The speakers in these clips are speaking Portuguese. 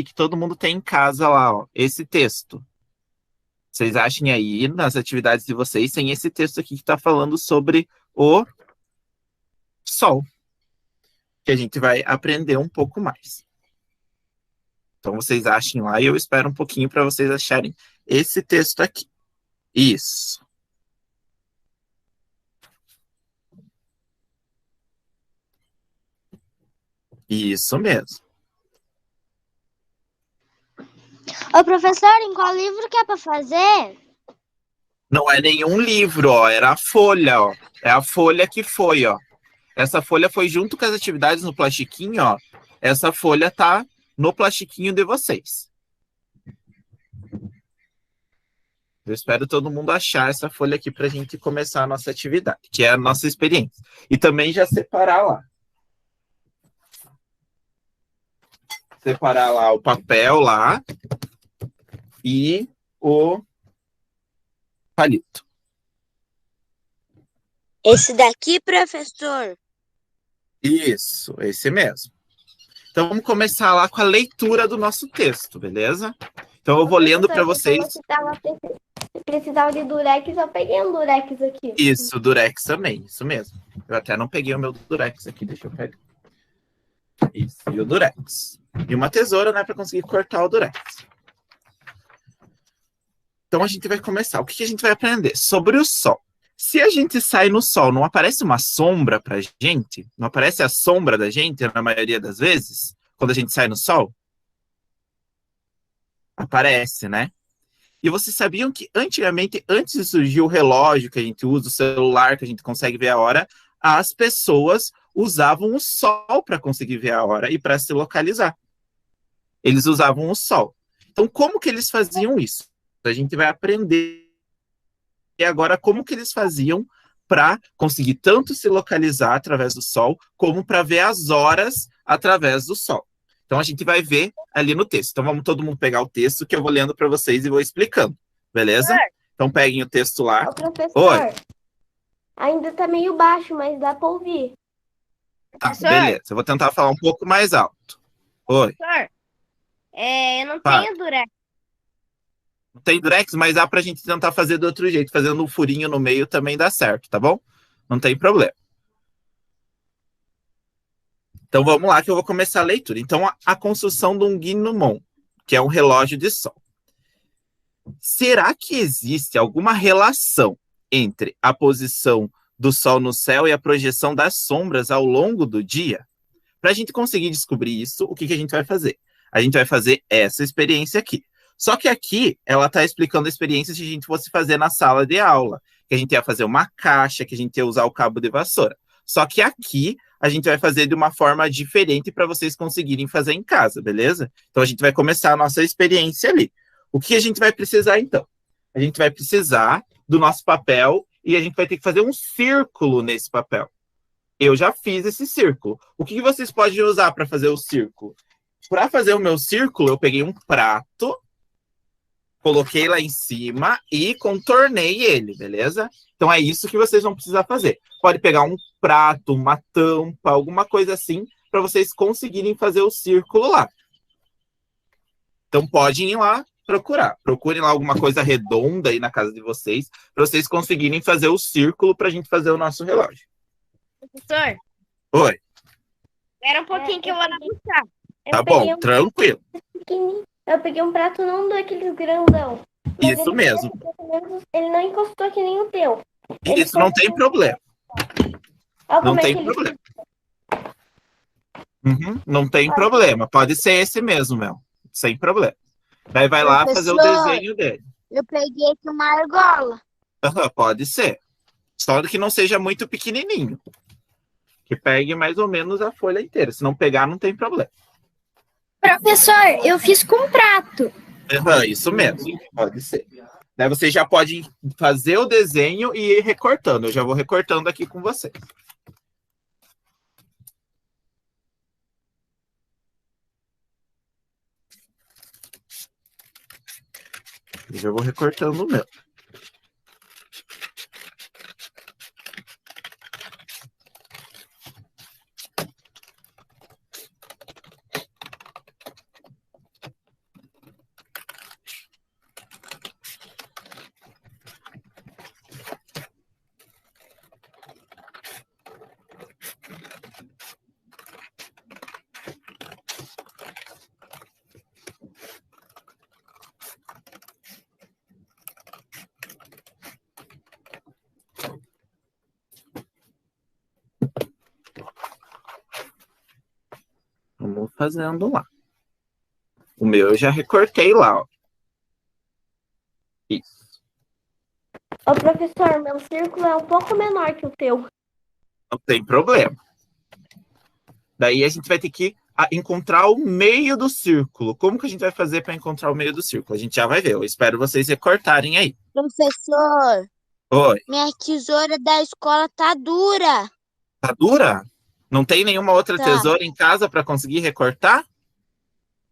que todo mundo tem em casa lá, ó, esse texto. Vocês achem aí nas atividades de vocês, tem esse texto aqui que está falando sobre o Sol, que a gente vai aprender um pouco mais. Então vocês achem lá e eu espero um pouquinho para vocês acharem esse texto aqui. Isso. Isso mesmo. Ô, professor, em qual livro que é para fazer? Não é nenhum livro, ó, era a folha, ó. É a folha que foi, ó. Essa folha foi junto com as atividades no plastiquinho, ó. Essa folha tá no plastiquinho de vocês. Eu espero todo mundo achar essa folha aqui para a gente começar a nossa atividade, que é a nossa experiência. E também já separar lá. Separar lá o papel lá e o palito. Esse daqui, professor? Isso, esse mesmo. Então vamos começar lá com a leitura do nosso texto, beleza? Então eu vou lendo para vocês. Precisava de durex, eu peguei um durex aqui. Isso, durex também, isso mesmo. Eu até não peguei o meu durex aqui, deixa eu pegar. Isso, e o durex. E uma tesoura, né, para conseguir cortar o durex. Então a gente vai começar. O que a gente vai aprender? Sobre o Sol. Se a gente sai no Sol, não aparece uma sombra pra gente? Não aparece a sombra da gente na maioria das vezes? Quando a gente sai no Sol? Aparece, né? E vocês sabiam que antigamente, antes de surgir o relógio que a gente usa, o celular que a gente consegue ver a hora, as pessoas usavam o Sol para conseguir ver a hora e para se localizar. Eles usavam o Sol. Então, como que eles faziam isso? A gente vai aprender agora como que eles faziam para conseguir tanto se localizar através do Sol, como para ver as horas através do Sol. Então a gente vai ver ali no texto. Então vamos todo mundo pegar o texto que eu vou lendo para vocês e vou explicando, beleza? Então peguem o texto lá. Ô, professor, Oi. ainda tá meio baixo, mas dá pra ouvir. Tá, beleza. Eu vou tentar falar um pouco mais alto. Oi. Professor, eu não Fala. tenho durex. Não tem durex, mas dá pra gente tentar fazer do outro jeito. Fazendo um furinho no meio também dá certo, tá bom? Não tem problema. Então vamos lá que eu vou começar a leitura. Então a construção de um gnomon, que é um relógio de sol. Será que existe alguma relação entre a posição do sol no céu e a projeção das sombras ao longo do dia? Para a gente conseguir descobrir isso, o que a gente vai fazer? A gente vai fazer essa experiência aqui. Só que aqui ela está explicando a experiência se a gente fosse fazer na sala de aula, que a gente ia fazer uma caixa, que a gente ia usar o cabo de vassoura. Só que aqui a gente vai fazer de uma forma diferente para vocês conseguirem fazer em casa, beleza? Então a gente vai começar a nossa experiência ali. O que a gente vai precisar então? A gente vai precisar do nosso papel e a gente vai ter que fazer um círculo nesse papel. Eu já fiz esse círculo. O que vocês podem usar para fazer o círculo? Para fazer o meu círculo, eu peguei um prato, coloquei lá em cima e contornei ele, beleza? Então é isso que vocês vão precisar fazer. Pode pegar um prato, uma tampa, alguma coisa assim, para vocês conseguirem fazer o círculo lá. Então podem ir lá procurar. Procurem lá alguma coisa redonda aí na casa de vocês, para vocês conseguirem fazer o círculo para a gente fazer o nosso relógio. Professor, Oi. espera um pouquinho que eu vou lá buscar. Tá bom, tranquilo. Eu peguei um prato não daqueles grandão. Isso mesmo. Ele não encostou que nem o teu. Isso não tem problema. Não tem problema. Não tem problema. Pode ser esse mesmo, Mel. Sem problema. Daí vai lá fazer o desenho dele. Eu peguei aqui uma argola. Pode ser. Só que não seja muito pequenininho. Que pegue mais ou menos a folha inteira. Se não pegar, não tem problema. Professor, eu fiz com prato. Isso mesmo. Pode ser. Daí vocês já podem fazer o desenho e ir recortando. Eu já vou recortando aqui com vocês. Eu já vou recortando o meu. vamos fazendo lá. O meu eu já recortei lá, ó. Isso. Ô, professor, meu círculo é um pouco menor que o teu. Não tem problema. Daí a gente vai ter que encontrar o meio do círculo. Como que a gente vai fazer para encontrar o meio do círculo? A gente já vai ver. Eu espero vocês recortarem aí. Professor, Oi. minha tesoura da escola tá dura. Tá dura? Não tem nenhuma outra Tá. tesoura em casa para conseguir recortar?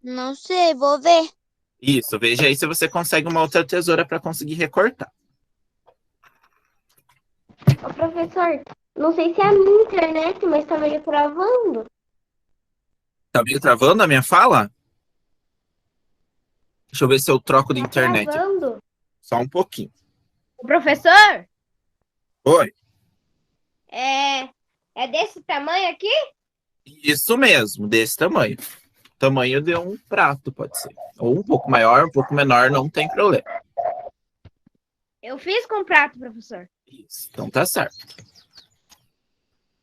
Não sei, vou ver. Isso, veja aí se você consegue uma outra tesoura para conseguir recortar. Ô, professor, não sei se é a minha internet, mas tá meio travando. Tá meio travando a minha fala? Deixa eu ver se eu troco de Tá internet. travando. Só um pouquinho. Professor, Oi. é desse tamanho aqui? Isso mesmo, desse tamanho. Tamanho de um prato, pode ser. Ou um pouco maior, um pouco menor, não tem problema. Eu fiz com prato, professor. Isso, então tá certo.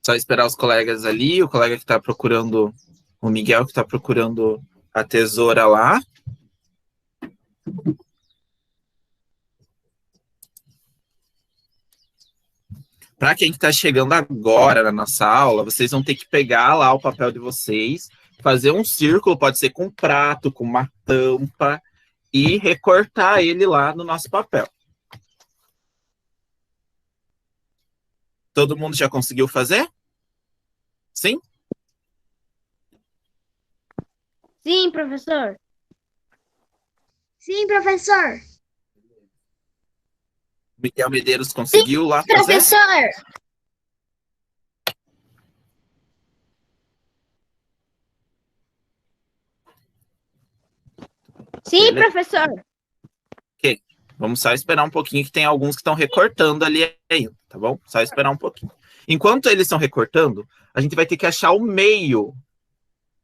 Só esperar os colegas ali, o colega que tá procurando, o Miguel que tá procurando a tesoura lá. Para quem está chegando agora na nossa aula, vocês vão ter que pegar lá o papel de vocês, fazer um círculo, pode ser com um prato, com uma tampa, e recortar ele lá no nosso papel. Todo mundo já conseguiu fazer? Sim? Sim, professor. Sim, professor. Miguel Medeiros conseguiu lá fazer? Professor. Sim, Beleza. professor. Ok. Vamos só esperar um pouquinho, que tem alguns que estão recortando ali ainda, tá bom? Só esperar um pouquinho. Enquanto eles estão recortando, a gente vai ter que achar o meio.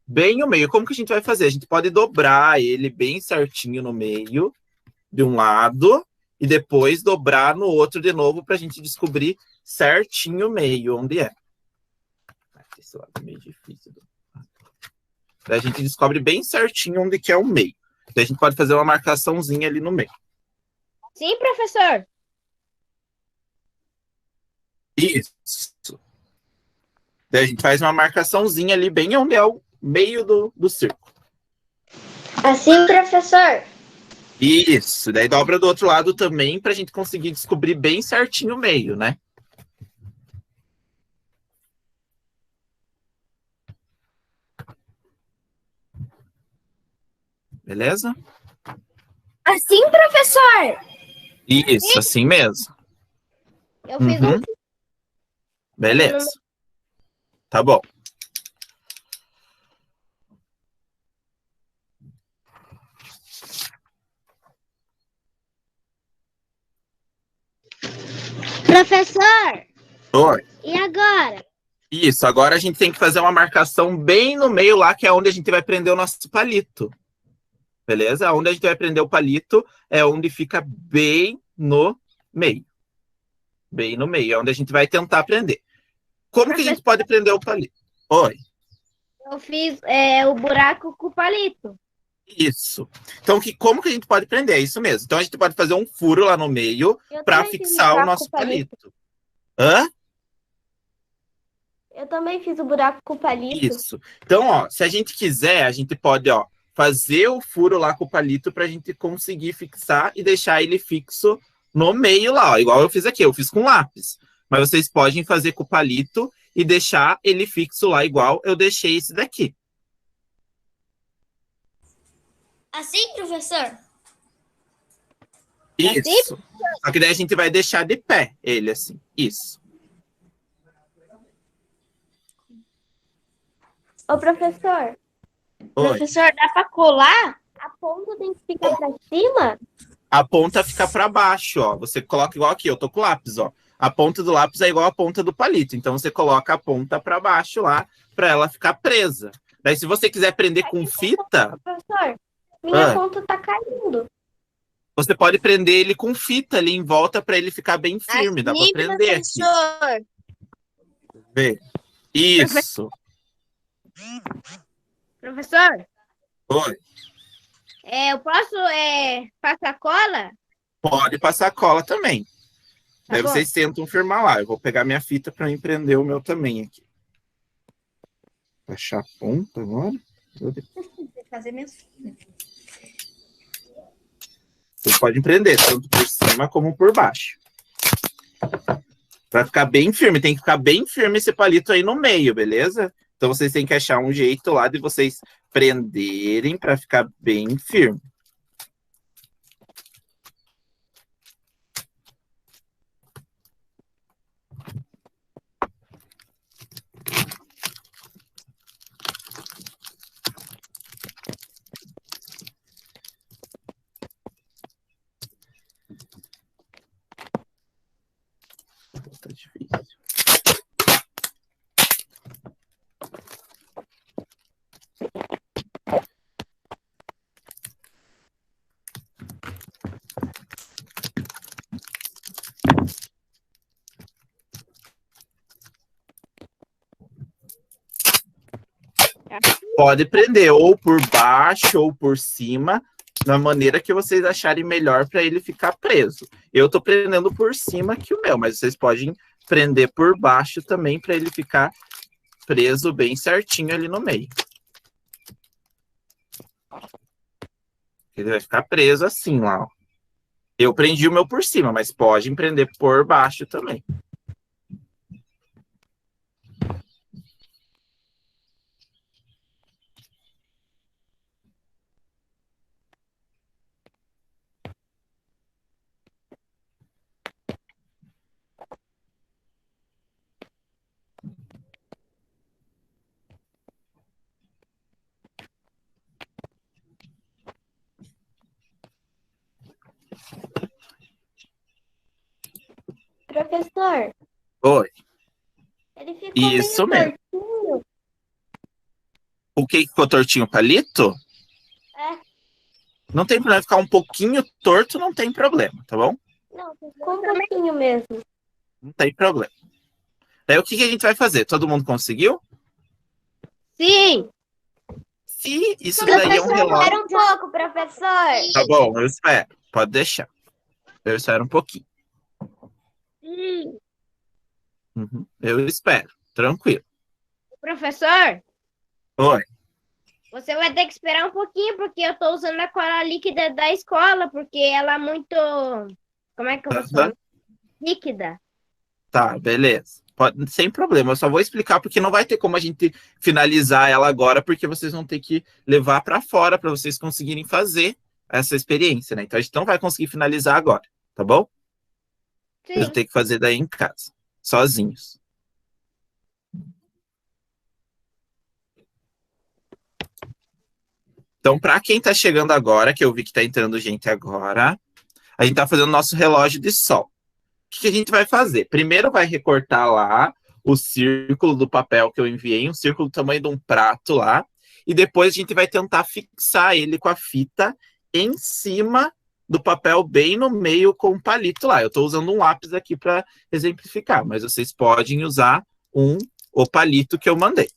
Bem o meio. Como que a gente vai fazer? A gente pode dobrar ele bem certinho no meio, de um lado, e depois dobrar no outro de novo para a gente descobrir certinho o meio, onde é. Esse lado é meio difícil. Daí a gente descobre bem certinho onde que é o meio. Daí a gente pode fazer uma marcaçãozinha ali no meio. Sim, professor. Isso. Daí a gente faz uma marcaçãozinha ali bem onde é o meio do círculo. Assim, professor. Isso. Daí dobra do outro lado também para a gente conseguir descobrir bem certinho o meio, né? Beleza? Assim, professor. Isso, assim mesmo. Eu fiz Uhum. Beleza. Tá bom. Professor, Oi. e agora? Isso, agora a gente tem que fazer uma marcação bem no meio lá, que é onde a gente vai prender o nosso palito. Beleza? Onde a gente vai prender o palito é onde fica bem no meio. Bem no meio, é onde a gente vai tentar prender. Como que a gente pode prender o palito? Oi. Eu fiz o buraco com o palito. Isso. Então, como que a gente pode prender? É isso mesmo. Então, a gente pode fazer um furo lá no meio Eu para também fiz fixar o buraco nosso com palito. palito. Hã? Eu também fiz o buraco com palito. Isso. Então, ó, se a gente quiser, a gente pode, ó, fazer o furo lá com o palito para a gente conseguir fixar e deixar ele fixo no meio lá, ó, igual eu fiz aqui. Eu fiz com lápis. Mas vocês podem fazer com o palito e deixar ele fixo lá, igual eu deixei esse daqui. Assim, professor. Isso. Só que daí a gente vai deixar de pé ele assim. Isso. Ô, professor, Oi. Professor, dá pra colar? a ponta tem que ficar pra cima? A ponta fica para baixo, ó. Você coloca igual aqui, eu tô com lápis, ó. A ponta do lápis é igual a ponta do palito. Então você coloca a ponta para baixo lá para ela ficar presa. Daí se você quiser prender com fita, Professor, minha Ah. ponta tá caindo. você pode prender ele com fita ali em volta para ele ficar bem firme. Dá para Assim, prender aqui. professor. Vê. Isso. Professor, Oi. eu posso passar cola? Pode passar cola também. Tá Daí bom. vocês tentam firmar lá. Eu vou pegar minha fita para mim prender o meu também aqui. Achar a ponta agora. Fazer mesmo. Vocês podem prender, tanto por cima como por baixo. Para ficar bem firme, tem que ficar bem firme esse palito aí no meio, beleza? Então vocês têm que achar um jeito lá de vocês prenderem para ficar bem firme. Tá difícil. Pode prender ou por baixo ou por cima, da maneira que vocês acharem melhor para ele ficar preso. Eu tô prendendo por cima aqui o meu, mas vocês podem prender por baixo também para ele ficar preso bem certinho ali no meio. Ele vai ficar preso assim lá, ó. Eu prendi o meu por cima, mas pode prender por baixo também. Professor, Oi. ele ficou Isso meio mesmo. tortinho. O que ficou tortinho, o palito? É. Não tem problema, ficar um pouquinho torto, não tem problema, tá bom? Não, ficou um pouquinho mesmo. Não tem problema. Daí o que a gente vai fazer? Todo mundo conseguiu? Sim. Se isso daí é um relógio... Espera um pouco, professor. Tá bom, eu espero. Pode deixar. Eu espero um pouquinho. Sim. Uhum. Eu espero. Tranquilo. Professor, Oi. você vai ter que esperar um pouquinho, porque eu tô usando a cola líquida da escola, porque ela é muito... Como é que eu vou falar? Líquida. Tá, beleza. Pode, sem problema. Eu só vou explicar porque não vai ter como a gente finalizar ela agora, porque vocês vão ter que levar para fora para vocês conseguirem fazer essa experiência, né? Então a gente não vai conseguir finalizar agora, tá bom? Vocês vão Sim. ter que fazer daí em casa, sozinhos. Então, para quem está chegando agora, que eu vi que está entrando gente agora, a gente está fazendo nosso relógio de sol. O que a gente vai fazer? Primeiro vai recortar lá o círculo do papel que eu enviei, um círculo do tamanho de um prato lá, e depois a gente vai tentar fixar ele com a fita em cima do papel, bem no meio com um palito lá. Eu estou usando um lápis aqui para exemplificar, mas vocês podem usar o palito que eu mandei.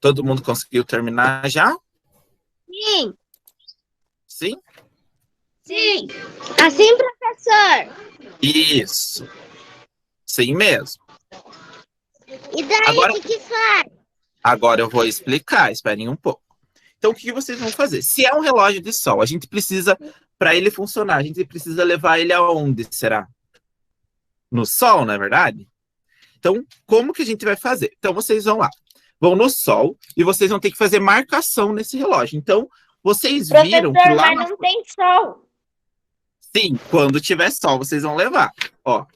Todo mundo conseguiu terminar já? Sim. Sim? Sim. Assim, professor. Isso. Sim mesmo. E daí, Agora- o que faz? Agora eu vou explicar, esperem um pouco. Então, o que vocês vão fazer? Se é um relógio de sol, a gente precisa, para ele funcionar, a gente precisa levar ele aonde, será? No sol, não é verdade? Então, como que a gente vai fazer? Então, vocês vão lá, vão no sol e vocês vão ter que fazer marcação nesse relógio. Então, vocês viram que Professor, lá... mas não tem sol. Sim, quando tiver sol, vocês vão levar. Ó,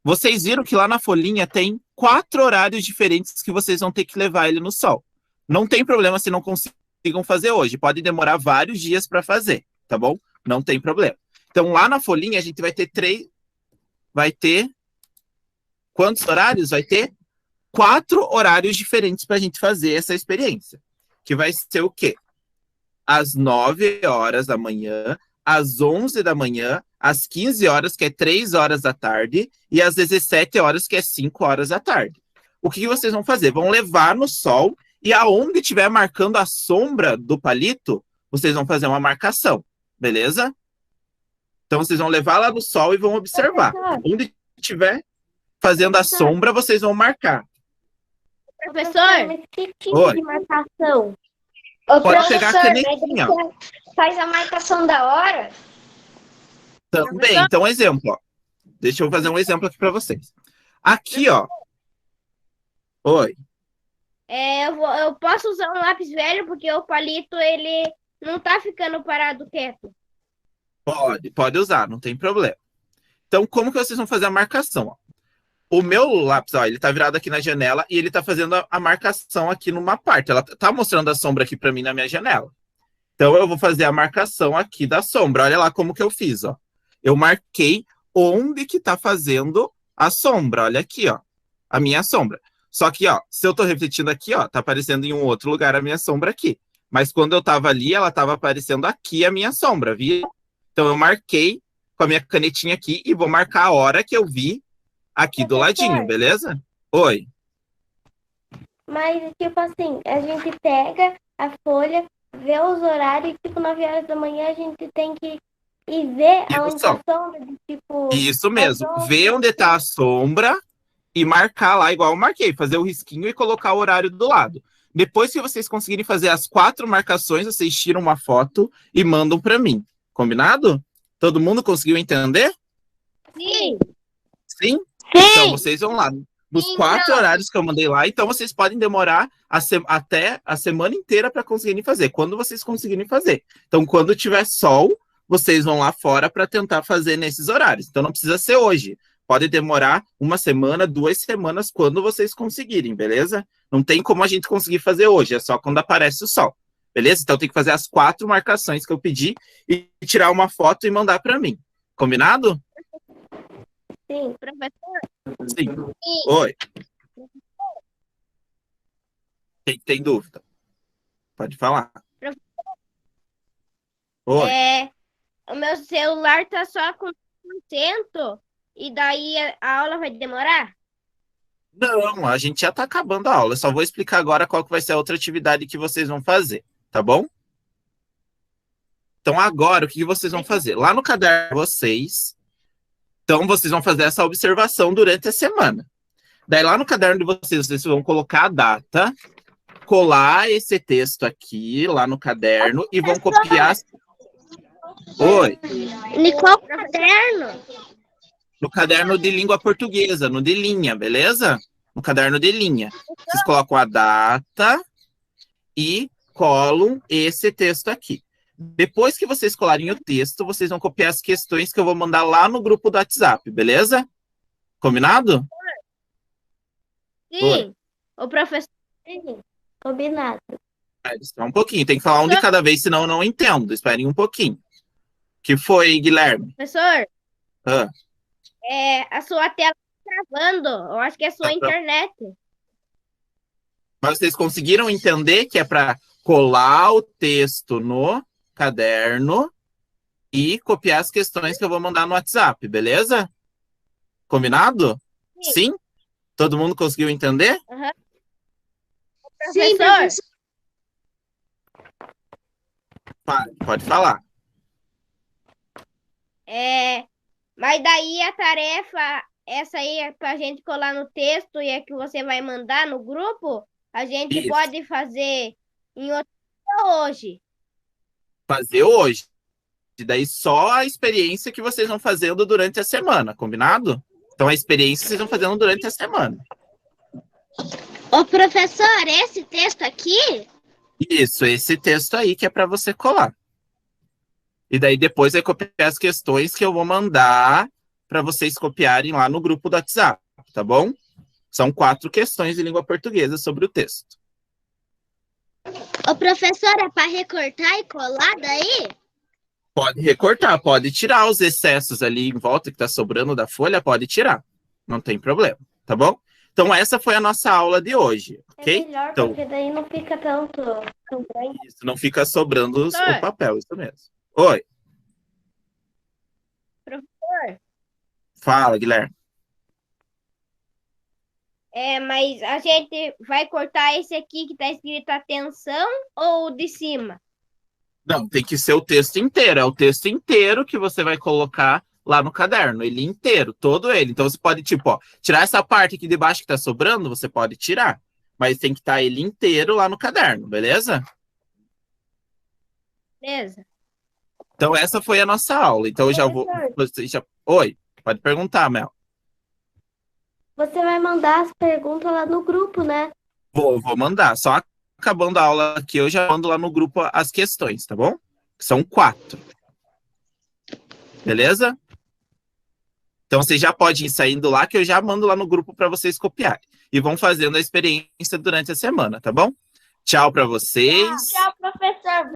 vocês viram que lá na folhinha tem 4 horários diferentes que vocês vão ter que levar ele no sol. Não tem problema se não consigam fazer hoje. Pode demorar vários dias para fazer, tá bom? Não tem problema. Então, lá na folhinha, a gente vai ter 3... Vai ter... Quantos horários? Vai ter 4 horários diferentes para a gente fazer essa experiência. Que vai ser o quê? Às 9 horas da manhã, às 11 da manhã, às 15 horas, que é 3 horas da tarde, e às 17 horas, que é 5 horas da tarde. O que vocês vão fazer? Vão levar no sol e aonde estiver marcando a sombra do palito, vocês vão fazer uma marcação, beleza? Então, vocês vão levar lá no sol e vão observar. Onde estiver fazendo a sombra, vocês vão marcar. Professor, mas que tipo Oi. de marcação? Pode pegar a canetinha. Faz a marcação da hora? Também. Então, exemplo. Ó. Deixa eu fazer um exemplo aqui para vocês. Aqui, ó. Oi. Eu posso usar um lápis velho porque o palito, ele não tá ficando parado quieto. Pode usar, não tem problema. Então, como que vocês vão fazer a marcação? Ó? O meu lápis, ó, ele tá virado aqui na janela e ele tá fazendo a marcação aqui numa parte. Ela tá mostrando a sombra aqui para mim na minha janela. Então, eu vou fazer a marcação aqui da sombra. Olha lá como que eu fiz, ó. Eu marquei onde que tá fazendo a sombra. Olha aqui, ó, a minha sombra. Só que, ó, se eu tô refletindo aqui, ó, tá aparecendo em um outro lugar a minha sombra aqui. Mas quando eu tava ali, ela tava aparecendo aqui a minha sombra, viu? Então, eu marquei com a minha canetinha aqui e vou marcar a hora que eu vi aqui do ladinho, beleza? Oi. Mas, tipo assim, a gente pega a folha, vê os horários, tipo, 9 horas da manhã a gente tem que ir ver aonde tá a sombra, tipo... Isso mesmo. Ver onde tá a sombra e marcar lá, igual eu marquei. Fazer o risquinho e colocar o horário do lado. Depois que vocês conseguirem fazer as 4 marcações, vocês tiram uma foto e mandam para mim. Combinado? Todo mundo conseguiu entender? Sim. Sim? Então, vocês vão lá. Nos 4 horários que eu mandei lá, então vocês podem demorar até a semana inteira para conseguirem fazer. Quando vocês conseguirem fazer. Então, quando tiver sol, vocês vão lá fora para tentar fazer nesses horários. Então, não precisa ser hoje. Pode demorar 1 semana, 2 semanas, quando vocês conseguirem, beleza? Não tem como a gente conseguir fazer hoje, é só quando aparece o sol. Beleza? Então, tem que fazer as 4 marcações que eu pedi e tirar uma foto e mandar para mim. Combinado? Sim. Professor? Sim. Oi. Tem dúvida? Pode falar. Oi. O meu celular tá só com 1%, e daí a aula vai demorar? Não, a gente já tá acabando a aula. Eu só vou explicar agora qual que vai ser a outra atividade que vocês vão fazer, tá bom? Então, agora, o que vocês vão fazer? Lá no caderno de vocês, então, vocês vão fazer essa observação durante a semana. Daí, lá no caderno de vocês, vocês vão colocar a data, colar esse texto aqui, lá no caderno, e vão copiar... Oi. Em qual caderno? No caderno de língua portuguesa, no de linha, beleza? No caderno de linha. Vocês colocam a data e colam esse texto aqui. Depois que vocês colarem o texto, vocês vão copiar as questões que eu vou mandar lá no grupo do WhatsApp, beleza? Combinado? Sim. Oi. O professor... Sim. Combinado. Espera um pouquinho, tem que falar um de cada vez, senão eu não entendo. Esperem um pouquinho. Que foi, Guilherme? Professor, Ah. a sua tela tá travando. Eu acho que é a sua internet. Mas vocês conseguiram entender que é para colar o texto no caderno e copiar as questões que eu vou mandar no WhatsApp, beleza? Combinado? Sim? Todo mundo conseguiu entender? Uhum. Sim, Professor, Pode falar. mas daí a tarefa, essa aí é pra gente colar no texto e é que você vai mandar no grupo, a gente Isso. pode fazer em outro dia hoje. Fazer hoje. E daí só a experiência que vocês vão fazendo durante a semana, combinado? Então a experiência vocês vão fazendo durante a semana. Ô, professor, esse texto aqui? Isso, esse texto aí que é para você colar. E daí depois vai copiar as questões que eu vou mandar para vocês copiarem lá no grupo do WhatsApp, tá bom? São 4 questões de língua portuguesa sobre o texto. Ô, professor, é para recortar e colar daí? Pode recortar, pode tirar os excessos ali em volta que tá sobrando da folha, pode tirar. Não tem problema, tá bom? Então essa foi a nossa aula de hoje, ok? É melhor, Então, porque daí não fica tanto grande. isso, não fica sobrando o papel, isso mesmo. Oi. Professor, Fala, Guilherme. Mas a gente vai cortar esse aqui que tá escrito atenção ou o de cima? Não, tem que ser o texto inteiro. É o texto inteiro que você vai colocar lá no caderno. Ele inteiro, todo ele. Então você pode, tipo, ó, tirar essa parte aqui de baixo que tá sobrando, você pode tirar. Mas tem que estar ele inteiro lá no caderno, beleza? Beleza. Então essa foi a nossa aula. Então eu já vou... Oi, pode perguntar, Mel. Você vai mandar as perguntas lá no grupo, né? Vou mandar. Só acabando a aula aqui, eu já mando lá no grupo as questões, tá bom? São 4. Beleza? Então você já pode ir saindo lá, que eu já mando lá no grupo para vocês copiarem. E vão fazendo a experiência durante a semana, tá bom? Tchau para vocês. Tchau, professor.